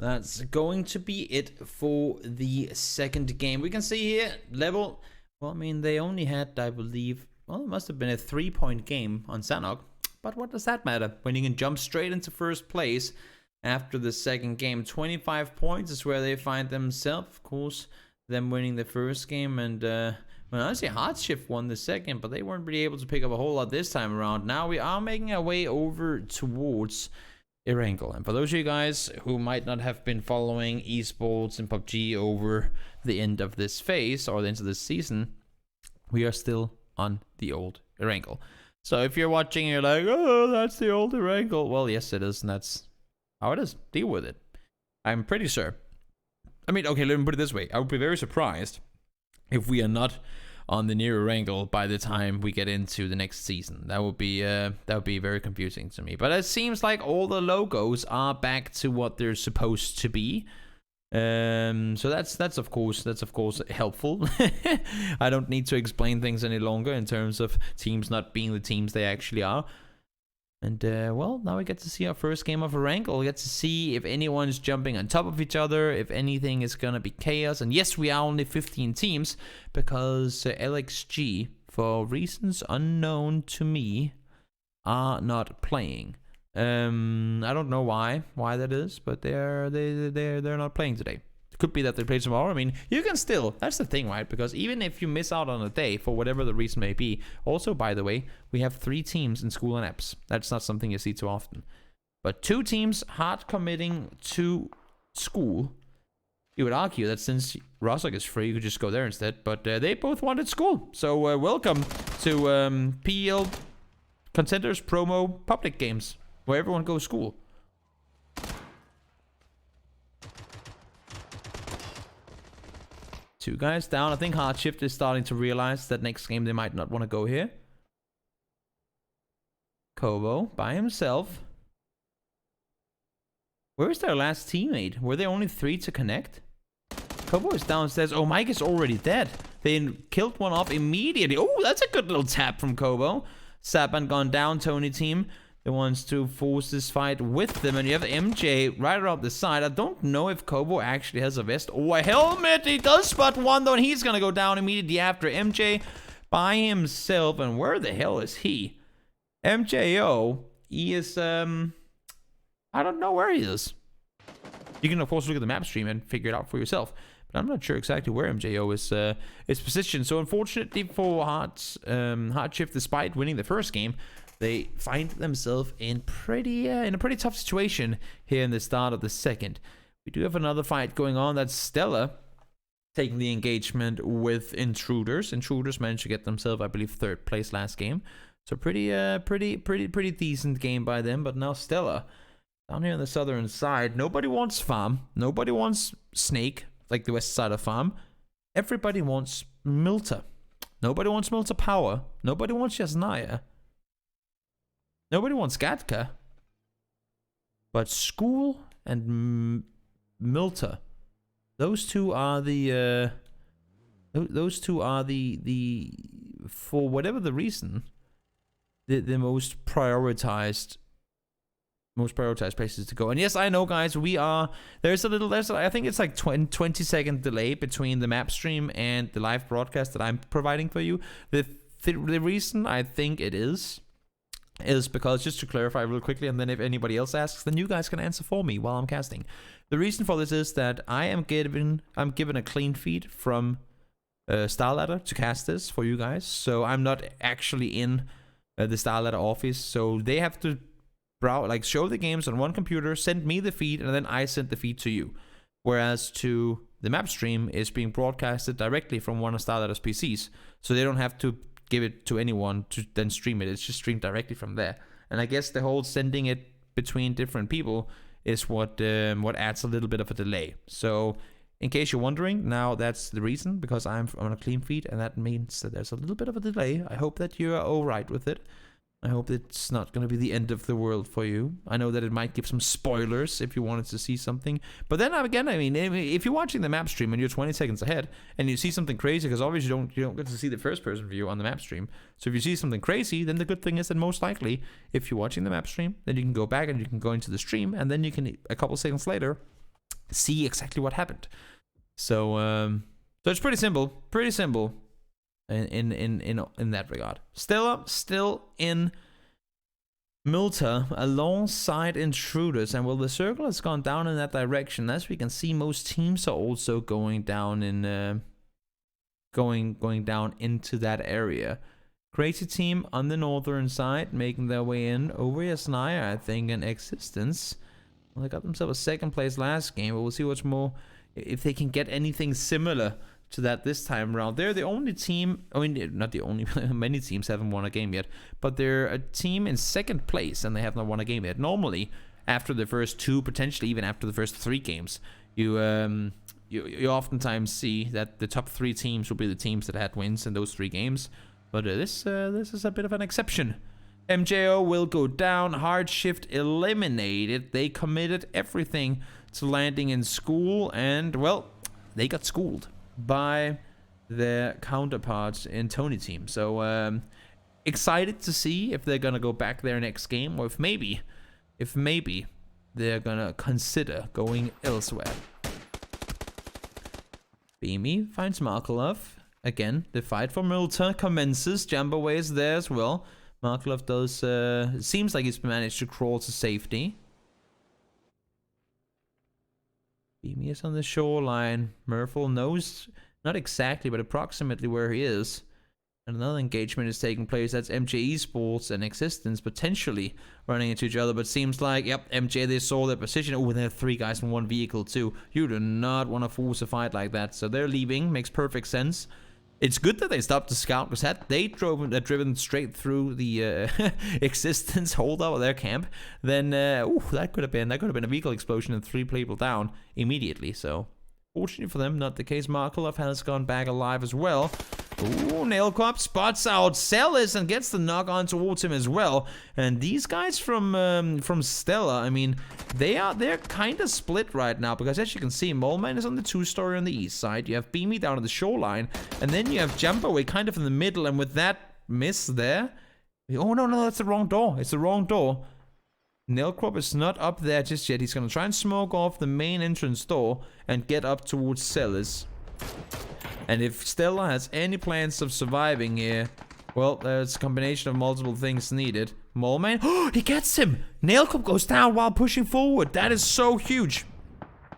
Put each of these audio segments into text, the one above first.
that's going to be it for the second game. We can see here, level, well, I mean, they only had, I believe, well, it must have been a 3-point game on Sanhok. But what does that matter when you can jump straight into first place after the second game? 25 points is where they find themselves. Of course, them winning the first game. And, well, honestly, HeartShift won the second, but they weren't really able to pick up a whole lot this time around. Now we are making our way over towards Erangel. And for those of you guys who might not have been following esports and PUBG over the end of this phase or the end of this season, we are still on the old Erangel. So if you're watching and you're like, oh, that's the old Erangel, well, yes, it is, and that's how it is. Deal with it. I'm pretty sure. I mean, okay, let me put it this way. I would be very surprised if we are not on the near Erangel by the time we get into the next season. That would be very confusing to me. But it seems like all the logos are back to what they're supposed to be. So that's of course helpful. I don't need to explain things any longer in terms of teams not being the teams they actually are. And well, now we get to see our first game of Erangel. We get to see if anyone's jumping on top of each other, if anything is gonna be chaos. And yes, we are only 15 teams because LXG, for reasons unknown to me, are not playing. I don't know why that is, but they're not playing today. It could be that they play tomorrow. I mean, you can still, that's the thing, right? Because even if you miss out on a day for whatever the reason may be, also, by the way, we have 3 teams in school and apps. That's not something you see too often. But 2 teams hard committing to school. You would argue that since GRHawk is free, you could just go there instead. But they both wanted school. So welcome to PEL Contenders Promo Public Games, where everyone goes school. Two guys down. I think HeartShift is starting to realize that next game they might not want to go here. Kowo by himself. Where's their last teammate? Were there only 3 to connect? Kowo is downstairs. Oh, Mike is already dead. They killed one off immediately. Oh, that's a good little tap from Kowo. Saban gone down, TonyTeam. They wants to force this fight with them, and you have MJ right around the side. I don't know if Kowo actually has a vest or a helmet. He does spot one, though, and he's gonna go down immediately after. MJ by himself, and where the hell is he? MJO, he is, I don't know where he is. You can, of course, look at the map stream and figure it out for yourself, but I'm not sure exactly where MJO is positioned. So, unfortunately for HeartShift, despite winning the first game, they find themselves in a pretty tough situation here in the start of the second. We do have another fight going on. That's Stella taking the engagement with Intruders. Intruders managed to get themselves, I believe, 3rd place last game. So pretty decent game by them. But now Stella down here on the southern side. Nobody wants farm. Nobody wants snake like the west side of farm. Everybody wants Milta. Nobody wants Milta power. Nobody wants YaZheSanzhar. Nobody wants Gatka, but School and Milta, those two are the for whatever the reason, the most prioritized places to go. And yes, I know, guys, there's I think it's like 20-second delay between the map stream and the live broadcast that I'm providing for you. The reason I think it is because, just to clarify real quickly, and then if anybody else asks, then you guys can answer for me while I'm casting. The reason for this is that I'm given a clean feed from StarLadder to cast this for you guys, so I'm not actually in the StarLadder office, so they have to show the games on one computer, send me the feed, and then I send the feed to you. Whereas to the map stream is being broadcasted directly from one of StarLadder's PCs, so they don't have to give it to anyone to then stream it. It's just streamed directly from there. And I guess the whole sending it between different people is what adds a little bit of a delay. So in case you're wondering, now that's the reason, because I'm on a clean feed, and that means that there's a little bit of a delay. I hope that you're all right with it. I hope it's not going to be the end of the world for you. I know that it might give some spoilers if you wanted to see something. But then again, I mean, if you're watching the map stream and you're 20 seconds ahead and you see something crazy, because obviously you don't get to see the first person view on the map stream. So if you see something crazy, then the good thing is that most likely, if you're watching the map stream, then you can go back and you can go into the stream, and then you can, a couple seconds later, see exactly what happened. So so it's pretty simple in that regard. Stella still in Milta alongside intruders, and well, the circle has gone down in that direction. As we can see, most teams are also going down in going down into that area. Crazy team on the northern side making their way in over YaZheSanzhar, I think, in existence. Well, they got themselves a second place last game, but we'll see what's more if they can get anything similar to that this time around. They're the only team, I mean, not the only, many teams haven't won a game yet, but they're a team in second place and they have not won a game yet. Normally, after the first two, potentially even after the first 3 games, you oftentimes see that the top 3 teams will be the teams that had wins in those 3 games. But this is a bit of an exception. MJO will go down. HeartShift eliminated. They committed everything to landing in school, and well, they got schooled by their counterparts in TonyTeam. So excited to see if they're gonna go back there next game, or if maybe they're gonna consider going elsewhere. Beami finds Markelov. Again, the fight for Milta commences. Jambawe is there as well. Markelov does, seems like he's managed to crawl to safety. Beami is on the shoreline. Murphle knows, not exactly, but approximately where he is. And another engagement is taking place. That's MJ Esports and Existence potentially running into each other. But seems like, yep, MJ, they saw their position. Oh, they have 3 guys in 1 vehicle too. You do not want to force a fight like that. So they're leaving. Makes perfect sense. It's good that they stopped the scout, because had they driven straight through the Existence holdout of their camp, then that could have been a vehicle explosion and 3 people down immediately. So fortunately for them, not the case. Markelov has gone back alive as well. Ooh, Nailcop spots out Sellis and gets the knock on towards him as well. And these guys from Stella, I mean, they're kind of split right now, because as you can see, MOLNMAN is on the 2-story on the east side. You have Beami down on the shoreline, and then you have Jambawe kind of in the middle. And with that miss there, oh no, that's the wrong door. It's the wrong door. Nailcrop is not up there just yet. He's gonna try and smoke off the main entrance door and get up towards Sellis. And if Stella has any plans of surviving here, well, there's a combination of multiple things needed. MOLNMAN, oh, he gets him! Nailcop goes down while pushing forward. That is so huge.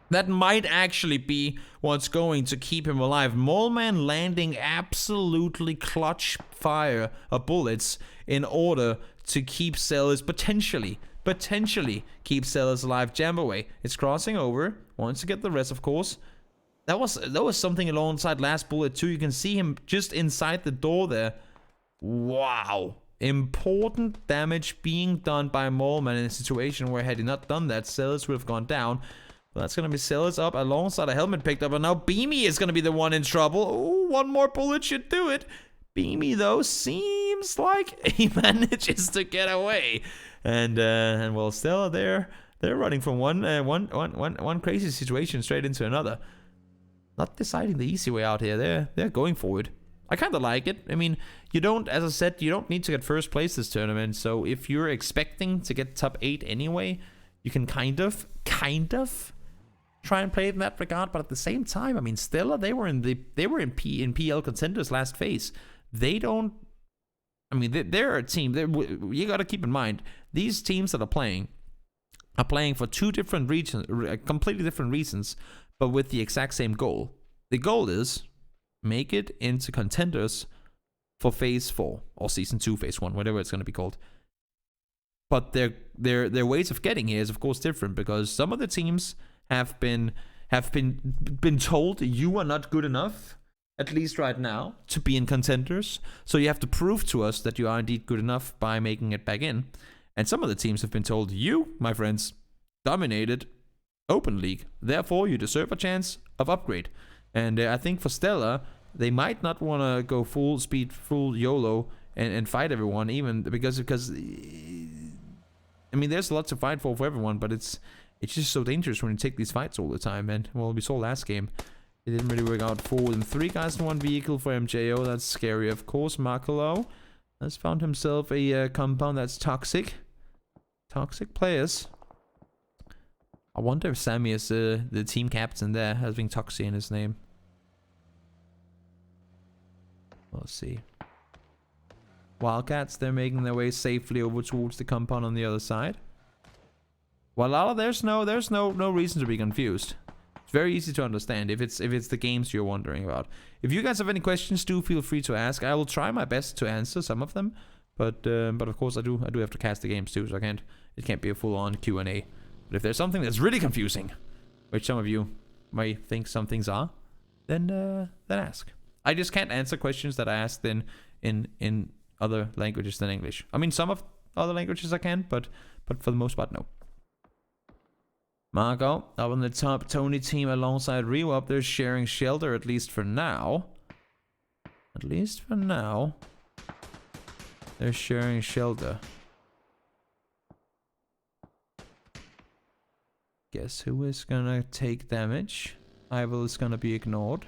That might actually be what's going to keep him alive. MOLNMAN landing absolutely clutch fire of bullets in order to keep Sellis, potentially keep Sellis alive. Jambawe is crossing over, wants to get the rest, of course. That was something alongside last bullet too. You can see him just inside the door there. Wow. Important damage being done by MOLNMAN in a situation where had he not done that, Sellis would have gone down. Well, that's going to be Sellis up alongside a helmet picked up. And now Beami is going to be the one in trouble. Oh, 1 more bullet should do it. Beami, though, seems like he manages to get away. And well, Stella, they're running from one crazy situation straight into another. Not deciding the easy way out here. They're going forward. I kind of like it. I mean, you don't, as I said, you don't need to get first place this tournament. So if you're expecting to get top 8 anyway, you can kind of try and play it in that regard. But at the same time, I mean, Stella, they were in PEL Contenders last phase. They don't. I mean, they're a team. You got to keep in mind, these teams that are playing for 2 different regions, completely different reasons, but with the exact same goal. The goal is make it into contenders for phase 4 or season 2, phase 1, whatever it's going to be called. But their ways of getting here is of course different, because some of the teams have been told you are not good enough, at least right now, to be in contenders. So you have to prove to us that you are indeed good enough by making it back in. And some of the teams have been told, you, my friends, dominated Open League. Therefore, you deserve a chance of upgrade. And I think for Stella, they might not want to go full speed, full YOLO, and fight everyone, even because I mean, there's a lot to fight for everyone, but it's just so dangerous when you take these fights all the time. And well, we saw last game, it didn't really work out. 4 and 3 guys in 1 vehicle for MJO. That's scary, of course. Markelov has found himself a compound that's toxic. ToxicPlayers I wonder if Sammy is the team captain there, having Toxi in his name. We'll see. Wildcats, they're making their way safely over towards the compound on the other side. Well, Lala, there's no reason to be confused. It's very easy to understand if it's the games you're wondering about. If you guys have any questions, do feel free to ask. I will try my best to answer some of them, but of course I do have to cast the games too, so it can't be a full-on Q&A. But if there's something that's really confusing, which some of you might think some things are, then ask. I just can't answer questions that I asked in other languages than English. I mean, some of other languages I can, but for the most part, no. Marco, up on the top, TonyTeam alongside Rewap. They're sharing shelter, at least for now. At least for now. They're sharing shelter. Guess who is gonna take damage? Ivel is gonna be ignored.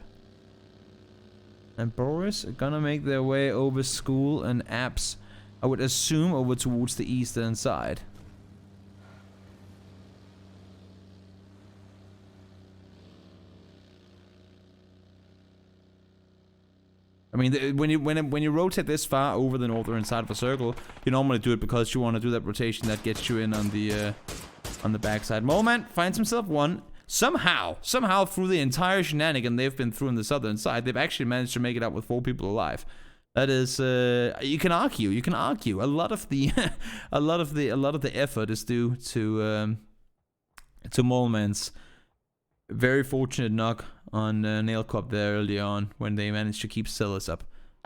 And Boris are gonna make their way over school and apps. I would assume over towards the eastern side. I mean, when you rotate this far over the northern side of a circle, you normally do it because you want to do that rotation that gets you in on the backside. MOLNMAN finds himself one. Somehow through the entire shenanigan they've been through on the southern side, they've actually managed to make it out with 4 people alive. That is, you can argue. A lot of the, a lot of the effort is due to MOLNMAN's very fortunate knock on Nail Cop there early on when they managed to keep Sellis up.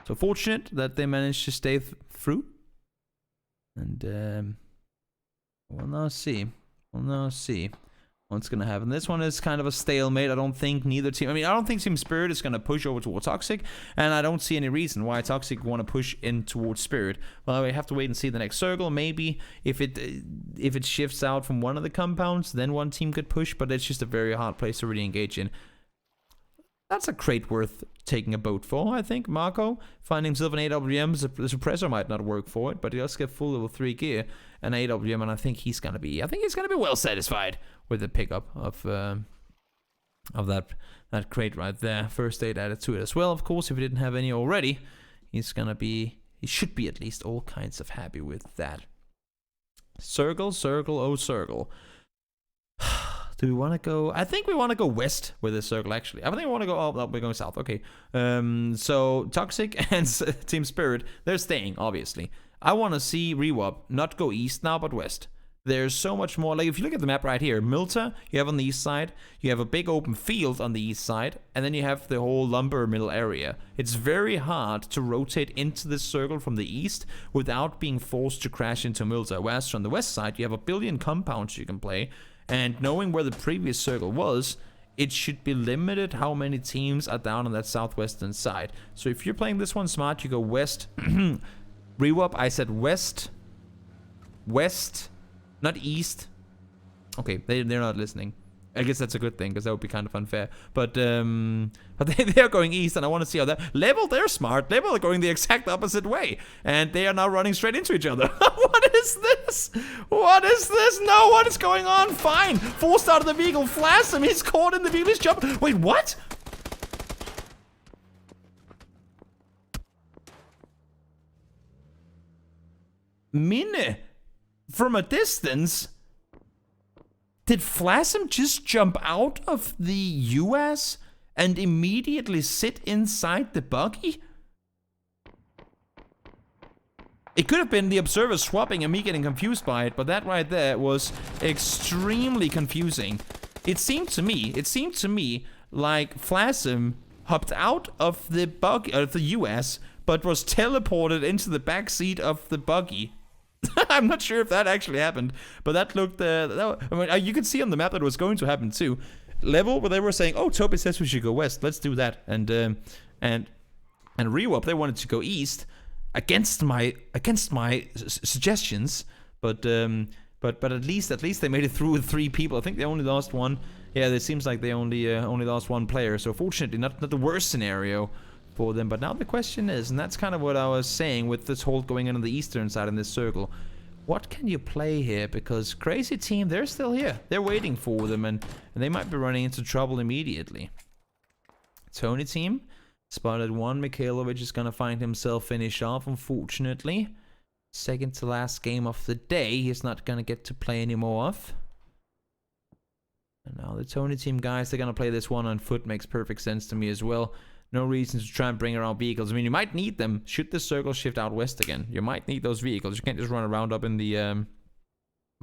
So fortunate that they managed to stay through. And we'll now see. What's gonna happen. This one is kind of a stalemate. I don't think neither team... I mean, I don't think Team Spirit is gonna push over towards Toxic, and I don't see any reason why Toxic want to push in towards Spirit. Well, we have to wait and see the next circle. Maybe if it shifts out from one of the compounds, then one team could push, but it's just a very hard place to really engage in. That's a crate worth taking a boat for, I think. Marco finding himself an AWM. The suppressor might not work for it, but he does get full level 3 gear and AWM, and I think he's gonna be well satisfied with the pickup of that crate right there. First aid added to it as well, of course. If he didn't have any already, he should be at least all kinds of happy with that. Circle, oh circle. Do we want to go? I think we want to go west with this circle, actually. I think we want to go... Oh, no, we're going south. Okay. So, Toxic and Team Spirit, they're staying, obviously. I want to see Rewap not go east now, but west. There's so much more. Like, if you look at the map right here, Milta, you have on the east side. You have a big open field on the east side. And then you have the whole lumber mill area. It's very hard to rotate into this circle from the east without being forced to crash into Milta. Whereas on the west side, you have a billion compounds you can play. And knowing where the previous circle was, it should be limited how many teams are down on that southwestern side. So if you're playing this one smart, you go west. Rewap, I said west. West, not east. Okay, they're not listening. I guess that's a good thing, because that would be kind of unfair. But they're going east, and I want to see how that... Level, they're smart. Level are going the exact opposite way. And they are now running straight into each other. What is this? What is this? No, what is going on? Fine. Forced out of the vehicle. FLasm, he's caught in the vehicle. He's jumped. Wait, what? Mine, from a distance... Did FLasm just jump out of the US and immediately sit inside the buggy? It could have been the observer swapping and me getting confused by it, but that right there was extremely confusing. It seemed to me like FLasm hopped out of the buggy, of the US, but was teleported into the back seat of the buggy. I'm not sure if that actually happened, but that looked... I mean, you could see on the map that it was going to happen too. Level where they were saying, "Oh, Toby says we should go west. Let's do that." And Rewap, they wanted to go east against my suggestions, but at least they made it through with 3 people. I think they only lost 1. Yeah, it seems like they only lost 1 player. So fortunately, not the worst scenario for them. But now the question is, and that's kind of what I was saying with this hold going in on the eastern side in this circle, what can you play here? Because Crazy Team, they're still here. They're waiting for them, and they might be running into trouble immediately. TonyTeam spotted one. Mikhailovic is going to find himself finished off, unfortunately. Second to last game of the day. He's not going to get to play any more of. And now the TonyTeam guys, they're going to play this one on foot. Makes perfect sense to me as well. No reason to try and bring around vehicles. I mean, you might need them. Should this circle shift out west again, you might need those vehicles. You can't just run around up in the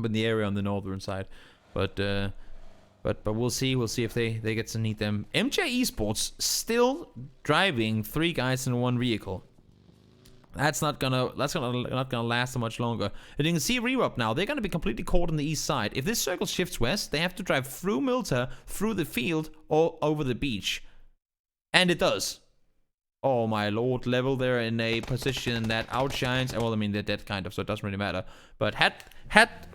area on the northern side. But we'll see. We'll see if they get to need them. MJ Esports still driving 3 guys in one vehicle. That's not gonna last so much longer. And you can see ReWap now. They're gonna be completely caught on the east side. If this circle shifts west, they have to drive through Milta, through the field, or over the beach. And it does. Oh my lord, level there in a position that outshines. Well, I mean, they're dead kind of, so it doesn't really matter. But had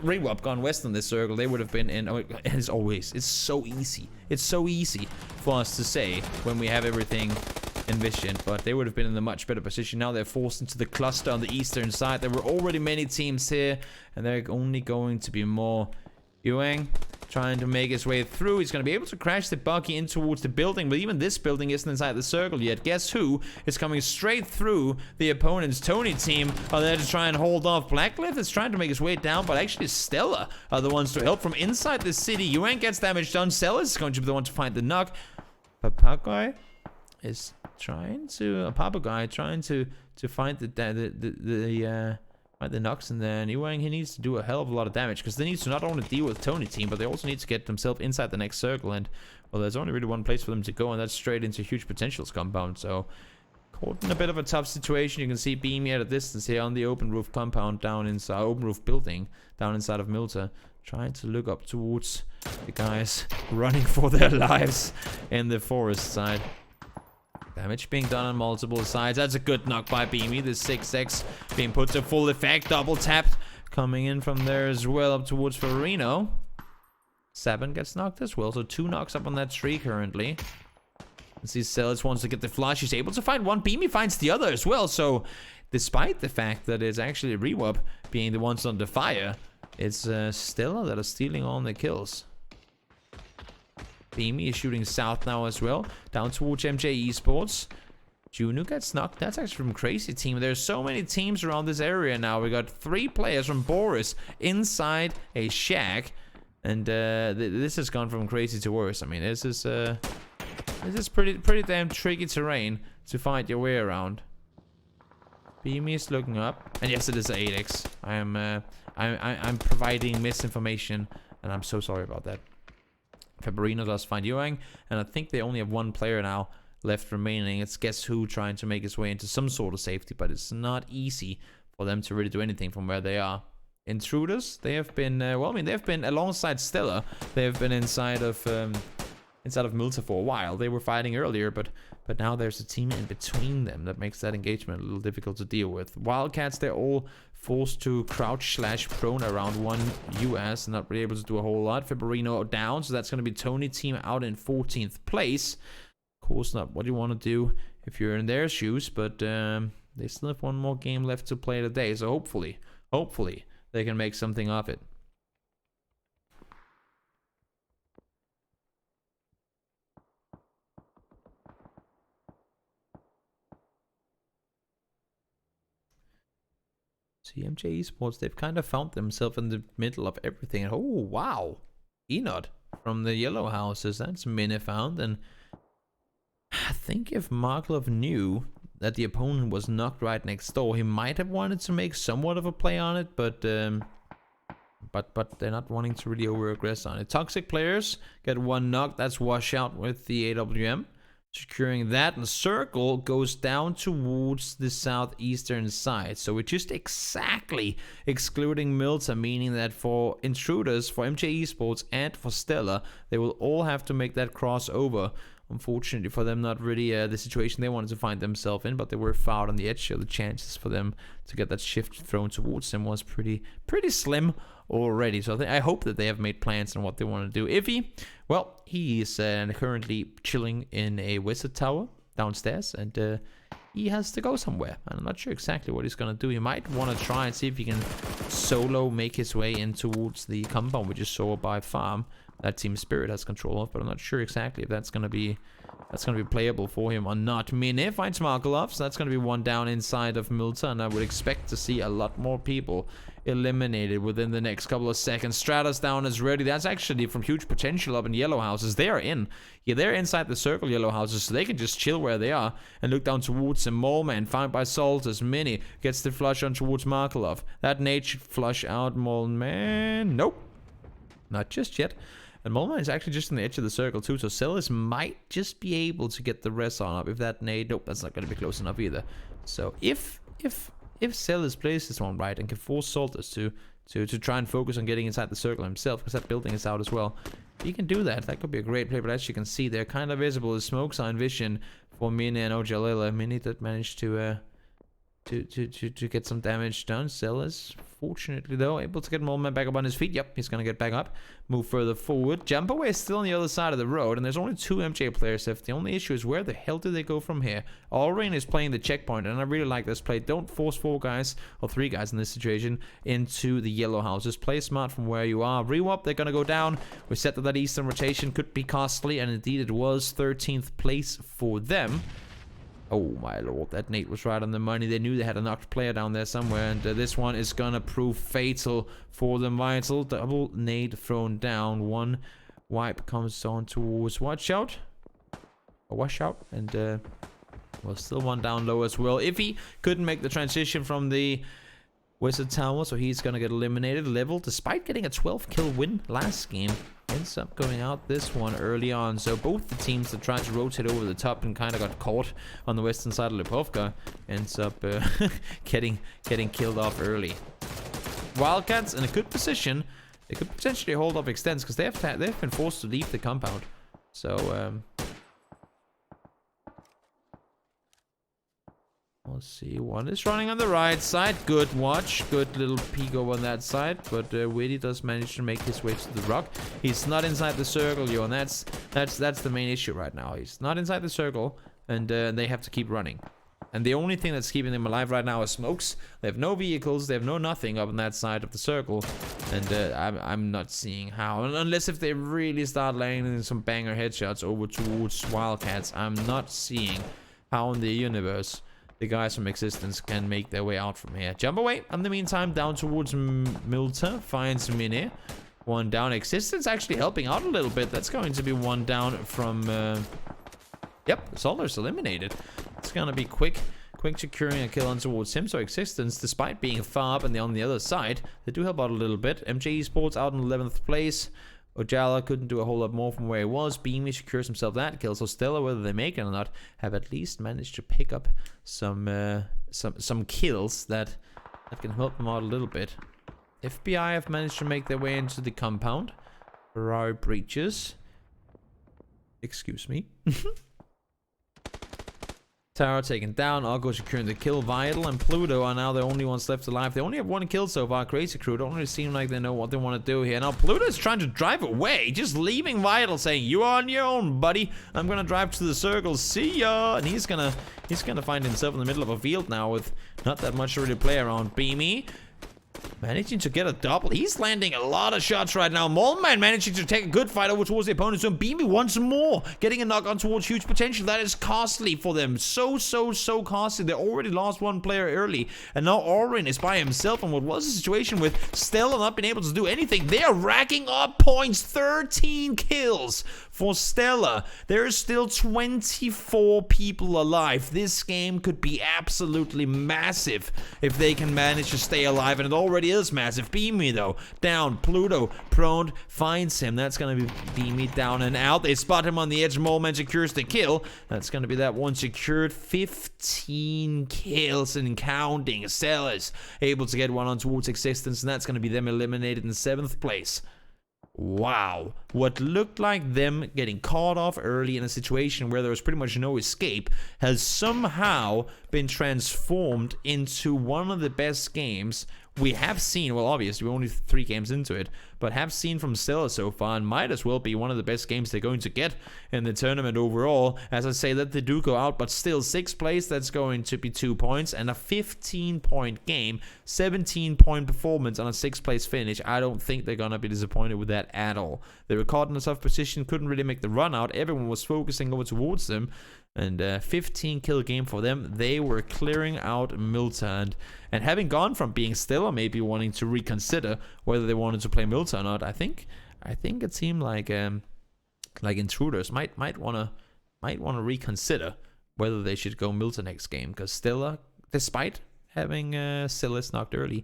ReWap gone west on this circle, they would have been in. Oh, as always, it's so easy. It's so easy for us to say when we have everything envisioned, but they would have been in a much better position. Now they're forced into the cluster on the eastern side. There were already many teams here, and they're only going to be more. Ewanng trying to make his way through. He's going to be able to crash the buggy in towards the building, but even this building isn't inside the circle yet. Guess who is coming straight through the opponent's TonyTeam? Are there to try and hold off. Blackliht is trying to make his way down, but actually Stella are the ones to help from inside the city. Ewanng gets damage done. Sellis is going to be the one to find the knock. Papagay is trying to find the knocks, and then Ewanng, he needs to do a hell of a lot of damage, because they need to not only deal with TonyTeam, but they also need to get themselves inside the next circle. And well, there's only really one place for them to go, and that's straight into Huge Potentials compound. So caught in a bit of a tough situation. You can see Beami at a distance here on the open roof compound down inside, open roof building down inside of Milta, trying to look up towards the guys running for their lives in the forest side. Damage being done on multiple sides. That's a good knock by Beami. The 6x being put to full effect. Double tapped. Coming in from there as well up towards Farino. 7 gets knocked as well. So 2 knocks up on that tree currently. Let's see, Sellis wants to get the flush. He's able to find one. Beami finds the other as well. So despite the fact that it's actually ReWap being the ones under fire, it's Stella that are stealing all the kills. Beami is shooting south now as well, down towards MJ Esports. Juno gets knocked. That's actually from Crazy Team. There's so many teams around this area now. We got 3 players from Boris inside a shack, and this has gone from crazy to worse. I mean, this is pretty damn tricky terrain to find your way around. Beami is looking up, and yes, it is 8x. I'm providing misinformation, and I'm so sorry about that. Fabrino does find Ewanng, and I think they only have 1 player now left remaining. It's GuessWho trying to make his way into some sort of safety, but it's not easy for them to really do anything from where they are. Intruders, they have been, well, I mean, they've been alongside Stella. They have been inside of Milta for a while. They were fighting earlier, but now there's a team in between them that makes that engagement a little difficult to deal with. Wildcats, they're all forced to crouch/prone around one US, not really able to do a whole lot. Fabrino down, so that's going to be TonyTeam out in 14th place. Of course, not what you want to do if you're in their shoes, but they still have 1 more game left to play today, so hopefully they can make something of it. See, MJ Esports, they've kind of found themselves in the middle of everything. Oh, wow. Enod from the yellow houses. That's mini found. And I think if Marklov knew that the opponent was knocked right next door, he might have wanted to make somewhat of a play on it, but they're not wanting to really over-aggress on it. ToxicPlayers get 1 knock. That's washout with the AWM. Securing that, and the circle goes down towards the southeastern side. So we're just exactly excluding Milta, meaning that for Intruders, for MJ Esports, and for Stella, they will all have to make that crossover. Unfortunately for them, not really the situation they wanted to find themselves in, but they were far out on the edge, so the chances for them to get that shift thrown towards them was pretty slim already. So I hope that they have made plans on what they want to do. Iffy, well, he is currently chilling in a wizard tower downstairs, and he has to go somewhere. And I'm not sure exactly what he's going to do. He might want to try and see if he can solo make his way in towards the compound we just saw by farm. That Team Spirit has control of, but I'm not sure exactly if that's going to be playable for him or not. mnlt finds Markelov, so that's going to be one down inside of mnlt, and I would expect to see a lot more people eliminated within the next couple of seconds. Stratus down is ready. That's actually from huge potential up in yellow houses. They are in. Yeah, they're inside the circle yellow houses, so they can just chill where they are and look down towards him. MOLNMAN found by Zolters. Mini gets the flush on towards Markelov. That nade should flush out MOLNMAN. Nope. Not just yet. And MOLNMAN is actually just on the edge of the circle too, so Sellis might just be able to get the rest on up. If that nade, nope, that's not going to be close enough either. So if Sellis plays this one right and can force Zolters to try and focus on getting inside the circle himself, because that building is out as well, he can do that. That could be a great play, but as you can see, they're kind of visible as smoke sign vision for Mini and OkShooter. Mini that managed to get some damage done. Sellis, fortunately though, able to get MOLNMAN back up on his feet. Yep, he's gonna get back up, move further forward. Jambawe is still on the other side of the road, and there's only 2 MJ players left. The only issue is where the hell do they go from here? Alrein is playing the checkpoint, and I really like this play. Don't force 4 guys, or 3 guys in this situation, into the yellow houses. Play smart from where you are. Rewap, they're gonna go down. We said that eastern rotation could be costly, and indeed it was. 13th place for them. Oh my lord, that nade was right on the money. They knew they had a knocked player down there somewhere, and this one is gonna prove fatal for them. Vital, double nade thrown down. One wipe comes on towards Washout, and well, still one down low as well. If he couldn't make the transition from the Wizard Tower, so he's gonna get eliminated. Level, despite getting a 12 kill win last game, ends up going out this one early on. So both the teams that tried to rotate over the top and kind of got caught on the western side of Lipovka ends up getting killed off early. Wildcats in a good position. They could potentially hold off extends because they've been forced to leave the compound. So we'll see. One is running on the right side. Good watch. Good little peek over on that side. But Witty does manage to make his way to the rock. He's not inside the circle, yo, and that's the main issue right now. He's not inside the circle, and they have to keep running. And the only thing that's keeping them alive right now is smokes. They have no vehicles. They have no nothing up on that side of the circle. And I'm not seeing how. Unless if they really start laying some banger headshots over towards Wildcats, I'm not seeing how in the universe the guys from Existence can make their way out from here. Jambawe, in the meantime, down towards mnlt, finds Mini. One down. Existence actually helping out a little bit. That's going to be one down from... Yep, Zolters eliminated. It's going to be quick securing a kill on towards him. So Existence, despite being far up and on the other side, they do help out a little bit. MJ Esports out in 11th place. Ojala couldn't do a whole lot more from where he was. Beami secures himself that kill. So Stella, whether they make it or not, have at least managed to pick up some kills that can help them out a little bit. FBI have managed to make their way into the compound. Ferrari breaches. Excuse me. Tower taken down. Argo securing the kill. Vital and Pluto are now the only ones left alive. They only have 1 kill so far. Crazy Crew don't really seem like they know what they want to do here. Now Pluto is trying to drive away, just leaving Vital, saying, "You are on your own, buddy. I'm gonna drive to the circle. See ya." And he's gonna find himself in the middle of a field now with not that much to really play around. Beami managing to get a double. He's landing a lot of shots right now. MOLNMAN managing to take a good fight over towards the opponent. So Beami once more getting a knock on towards huge potential. That is costly for them. So costly. They already lost 1 player early. And now Alrein is by himself. And what was the situation with Stella not being able to do anything? They are racking up points. 13 kills for Stella. There is still 24 people alive. This game could be absolutely massive if they can manage to stay alive. And it already is massive. Beami though, down. Pluto, prone, finds him. That's gonna be Beami down and out. They spot him on the edge. MOLNMAN secures the kill. That's gonna be that one secured. 15 kills and counting. Sellis able to get one on towards Existence, and that's gonna be them eliminated in 7th place. Wow, what looked like them getting caught off early in a situation where there was pretty much no escape has somehow been transformed into one of the best games we have seen. Well, obviously we're only 3 games into it, but have seen from Sellis so far, and might as well be one of the best games they're going to get in the tournament overall. As I say that they do go out, but still 6th place, that's going to be 2 points, and a 15-point game, 17-point performance on a 6th place finish. I don't think they're gonna be disappointed with that at all. They were caught in a tough position, couldn't really make the run out. Everyone was focusing over towards them, and 15 kill game for them. They were clearing out Milta, and having gone from being Stellar, maybe wanting to reconsider whether they wanted to play Milta or not. I think it seemed like Intruders might want to reconsider whether they should go Milta next game, because Stellar, despite having Sellis knocked early,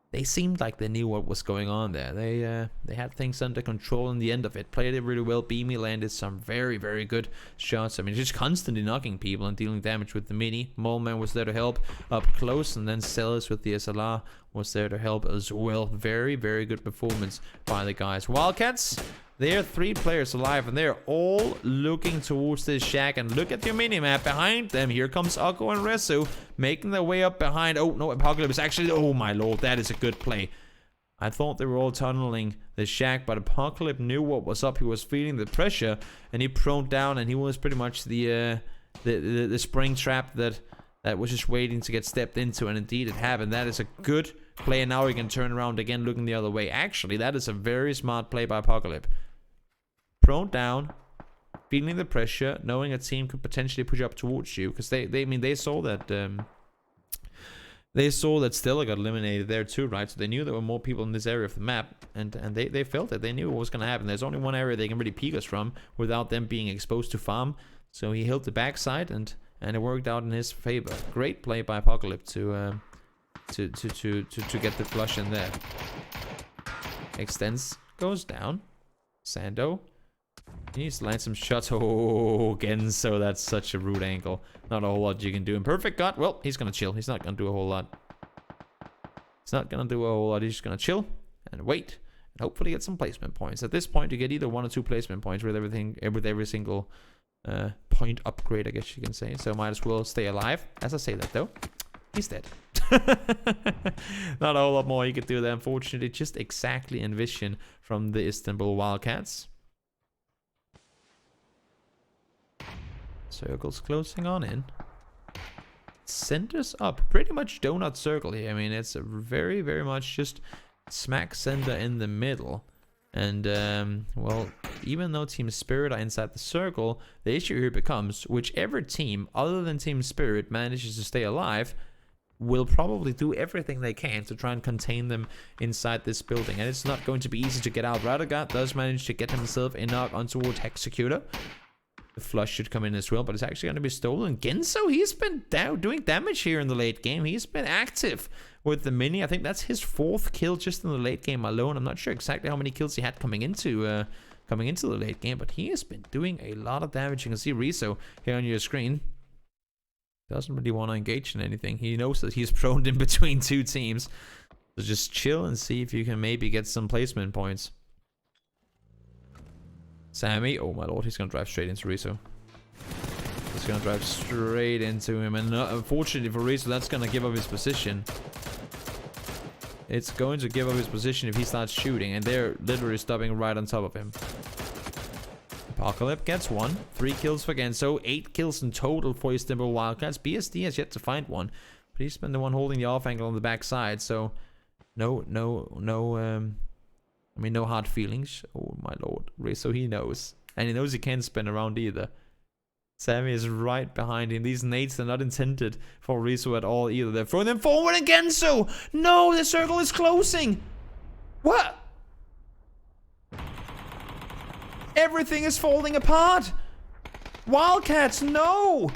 they seemed like they knew what was going on there. They had things under control in the end of it. Played it really well. Beami landed some very, very good shots. I mean, just constantly knocking people and dealing damage with the mini. MOLNMAN was there to help up close, and then Sellis with the SLR was there to help as well. Very, very good performance by the guys. Wildcats, there are 3 players alive, and they're all looking towards this shack. And look at your minimap behind them. Here comes Okko and Resu making their way up behind. Oh, no, Apocalypse actually... Oh, my lord, that is a good play. I thought they were all tunneling the shack, but Apocalypse knew what was up. He was feeling the pressure, and he proned down, and he was pretty much the spring trap that was just waiting to get stepped into, and indeed it happened. That is a good play, and now he can turn around again looking the other way. Actually, that is a very smart play by Apocalypse. Prone down, feeling the pressure, knowing a team could potentially push up towards you, because they saw that Stella got eliminated there too, right? So they knew there were more people in this area of the map, and they felt it. They knew what was going to happen. There's only one area they can really peek us from without them being exposed to farm. So he held the backside, and it worked out in his favor. Great play by Apocalypse to get the flush in there. Extends, goes down. Sando. He needs to land some shots. Oh, again, so that's such a rude angle. Not a whole lot you can do. In perfect gut, well, he's gonna chill. He's not gonna do a whole lot. He's not gonna do a whole lot. He's just gonna chill and wait, and hopefully get some placement points. At this point, you get either 1 or 2 placement points with every single point upgrade, I guess you can say. So might as well stay alive. As I say that though, he's dead. Not a whole lot more you could do there, unfortunately. Just exactly in vision from the Istanbul Wildcats. Circles closing on in. Centers up. Pretty much donut circle here. I mean, it's a very, very much just smack center in the middle. And, well, even though Team Spirit are inside the circle, the issue here becomes whichever team, other than Team Spirit, manages to stay alive, will probably do everything they can to try and contain them inside this building. And it's not going to be easy to get out. Radagast does manage to get himself a knock on towards HeartShift. The flush should come in as well, but it's actually going to be stolen. Genso, he's been doing damage here in the late game. He's been active with the mini. I think that's his 4th kill just in the late game alone. I'm not sure exactly how many kills he had coming into the late game, but he has been doing a lot of damage. You can see Riso here on your screen. Doesn't really want to engage in anything. He knows that he's prone in between 2 teams. So just chill and see if you can maybe get some placement points. Sammy, oh my lord, he's gonna drive straight into Riso. He's gonna drive straight into him, and unfortunately for Riso, that's gonna give up his position. It's going to give up his position if he starts shooting, and they're literally stopping right on top of him. Apocalypse gets 1. 3 kills for Genso. 8 kills in total for Istanbul Wildcats. BSD has yet to find one, but he's been the one holding the off angle on the backside, so no hard feelings. Oh my lord. So he knows. And he knows he can't spin around either. Sammy is right behind him. These nades are not intended for Riso at all either. They're throwing them forward again, so no, the circle is closing. What? Everything is falling apart. Wildcats, no.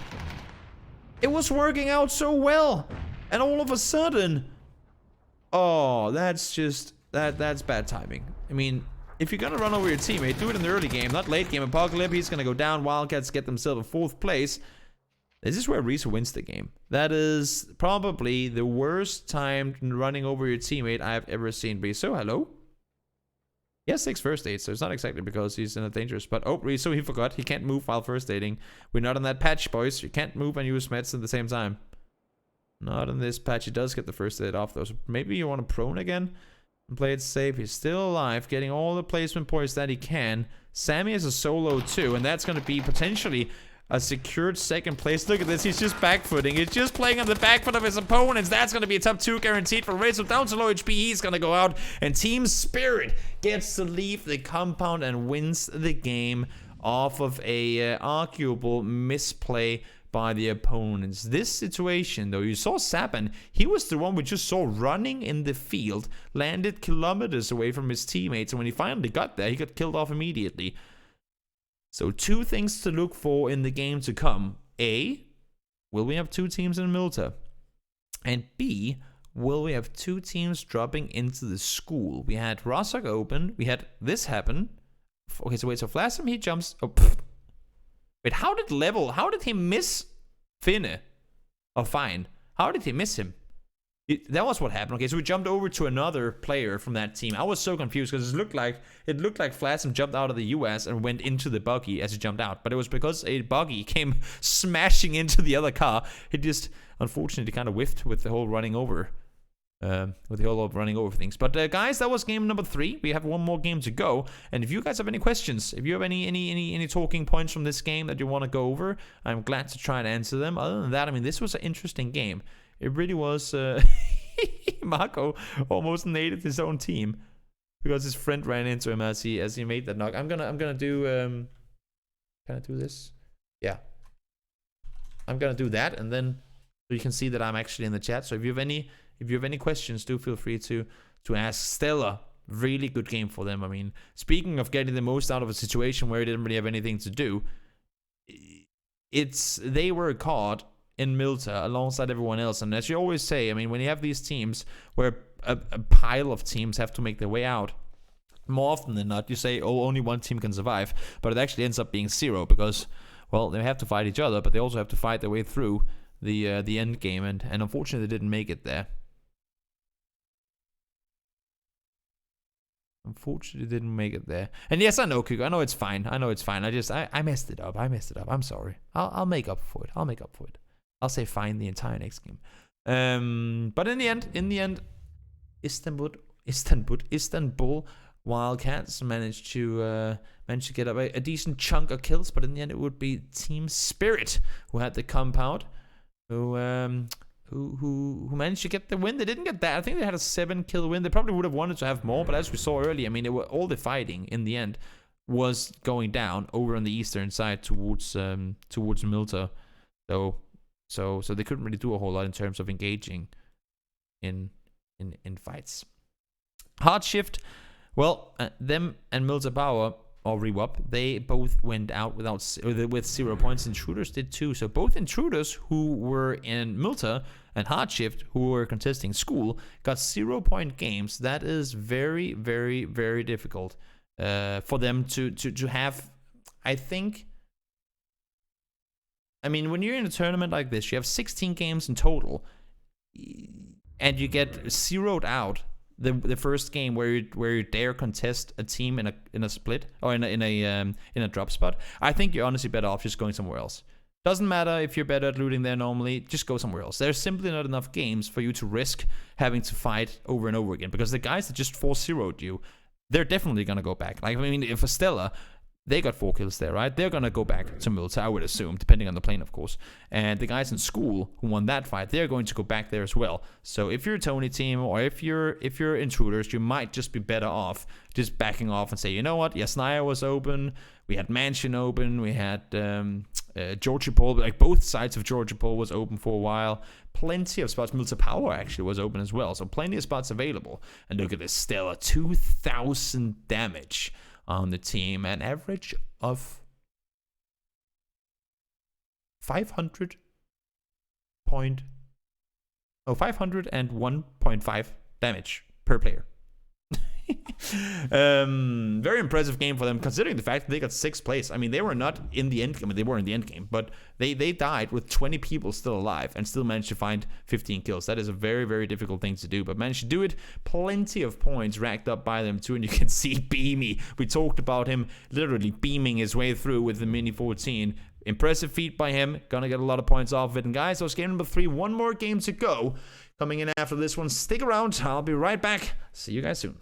It was working out so well. And all of a sudden, oh, that's just... That's bad timing. I mean, if you're gonna run over your teammate, do it in the early game, not late game. Apocalypse, he's gonna go down. Wildcats get themselves a 4th place. This is where Riso wins the game. That is probably the worst time running over your teammate I've ever seen. Riso, hello? He has 6 first aids, so it's not exactly because he's in a dangerous spot. Oh, Riso, he forgot. He can't move while first aiding. We're not on that patch, boys. You can't move and use meds at the same time. Not in this patch. He does get the first aid off, though. So maybe you want to prone again? Play it safe. He's still alive, getting all the placement points that he can. Sammy is a solo too, and that's going to be potentially a secured second place. Look at this. He's just backfooting. He's just playing on the back foot of his opponents. That's going to be a top 2 guaranteed for Ray. So down to low HP, he's going to go out. And Team Spirit gets to leave the compound and wins the game off of a arguable misplay by the opponents. This situation, though, you saw Saban. He was the one we just saw running in the field, landed kilometers away from his teammates, and when he finally got there, he got killed off immediately. So 2 things to look for in the game to come. A, will we have 2 teams in Milta? And B, will we have 2 teams dropping into the school? We had GRHawk open. We had this happen. Okay, so wait, so FLasm, he jumps. Oh, pfft. Wait, how did he miss Finne? Oh, fine. How did he miss him? That was what happened. Okay, so we jumped over to another player from that team. I was so confused because it looked like FLasm jumped out of the US and went into the buggy as he jumped out. But it was because a buggy came smashing into the other car. It just, unfortunately, kind of whiffed with the whole running over. Things. But guys, that was game number 3. We have one more game to go. And if you guys have any questions, if you have any talking points from this game that you want to go over, I'm glad to try and answer them. Other than that, I mean, this was an interesting game. It really was. Marco almost naded his own team because his friend ran into him as he made that knock. I'm gonna do. Can I do this? Yeah. I'm gonna do that, and then so you can see that I'm actually in the chat. So if you have any questions, do feel free to ask. Stellar, really good game for them. I mean, speaking of getting the most out of a situation where he didn't really have anything to do, they were caught in Milta alongside everyone else. And as you always say, I mean, when you have these teams where a pile of teams have to make their way out, more often than not, you say, oh, only one team can survive. But it actually ends up being 0 because, well, they have to fight each other, but they also have to fight their way through the end game. And unfortunately, they didn't make it there. Unfortunately, didn't make it there. And yes, I know, Kugo. I know it's fine. I messed it up. I'm sorry. I'll make up for it. I'll say fine the entire next game. But in the end, Istanbul Wildcats managed to get up a decent chunk of kills. But in the end, it would be Team Spirit who had the compound, who managed to get the win. They didn't get that. I think they had a 7-kill win. They probably would have wanted to have more, but as we saw earlier, I mean, all the fighting in the end was going down over on the eastern side towards Milta. So they couldn't really do a whole lot in terms of engaging in fights. HeartShift, well, them and Milta Power or Rewap, they both went out with 0 points. Intruders did too. So both Intruders who were in Milta and HeartShift who were contesting school got 0-point games. That is very, very, very difficult for them to have. I think. I mean, when you're in a tournament like this, you have 16 games in total, and you get zeroed out the first game where you dare contest a team in a split or in a drop spot. I think you're honestly better off just going somewhere else. Doesn't matter if you're better at looting there normally, just go somewhere else. There's simply not enough games for you to risk having to fight over and over again, because the guys that just 4-0'd you, they're definitely gonna go back. Like, I mean, if a Stella, they got 4 kills there, right? They're gonna go back to Milta, I would assume, depending on the plane, of course. And the guys in school who won that fight, they're going to go back there as well. So if you're a TonyTeam or if you're Intruders, you might just be better off just backing off and say, you know what? YaZheSanzhar was open. We had Mansion open. We had GRHawk, like both sides of GRHawk was open for a while. Plenty of spots. Milta Power actually was open as well. So plenty of spots available. And look at this Stella, 2,000 damage on the team, an average of 501.5 damage per player. Very impressive game for them, considering the fact that they got 6th place. I mean, they were not in the end game. I mean, they were in the end game, but they died with 20 people still alive and still managed to find 15 kills. That is a very, very difficult thing to do, but managed to do it. Plenty of points racked up by them too, and you can see Beami. We talked about him literally beaming his way through with the Mini 14. Impressive feat by him. Gonna get a lot of points off of it. And guys, that was game number 3. One more game to go. Coming in after this one. Stick around. I'll be right back. See you guys soon.